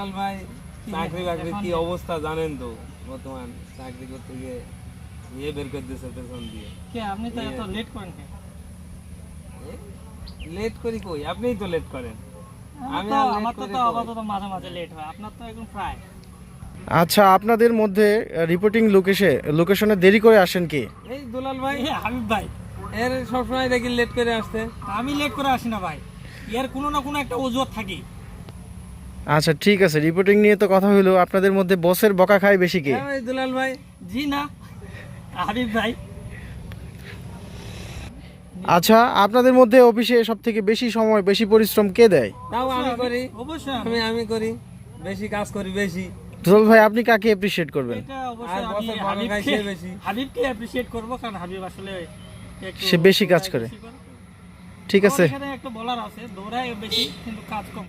দুলাল ভাই চাকরি বাকরির কি অবস্থা জানেন তো, বর্তমান চাকরি করতে গিয়ে বের করে দিয়েছে পেছন দিয়ে। আপনি তো এত লেট করেন কেন? লেট করি কই, আপনিই তো লেট করেন। আমার তো আপাতত মাঝে মাঝে লেট হয়, আপনার তো এখন প্রায়। আচ্ছা, আপনাদের মধ্যে রিপোর্টিং লোকেশনে দেরি করে আসেন কি? এই দুলাল ভাই, হাবিব ভাই, এর সবসময় দেখি লেট করে আসতে। আমি লেট করে আসি না ভাই, এর কোনো না কোনো একটা অজুহাত থাকে। আচ্ছা ঠিক আছে, রিপোর্টিং নিয়ে তো কথা হলো, আপনাদের মধ্যে বসের বকা খায় বেশি কে? হ্যাঁ দুলাল ভাই। জি না হাবিব ভাই। আচ্ছা, আপনাদের মধ্যে অফিসে সব থেকে বেশি সময় বেশি পরিশ্রম কে দেয়? তাও আমি করি, অবশ্যই আমি করি, বেশি কাজ করি বেশি। দুলাল ভাই, আপনি কাকে অ্যাপ্রিশিয়েট করবেন? এটা আর অবশ্যই আমি বসের বকা খাই সে বেশি। হাবিবকে অ্যাপ্রিশিয়েট করব, কারণ হাবিব আসলে একটু সে বেশি কাজ করে। ঠিক আছে। এখানে একটা বলার আছে, দৌড়ায় বেশি কিন্তু কাজ কম।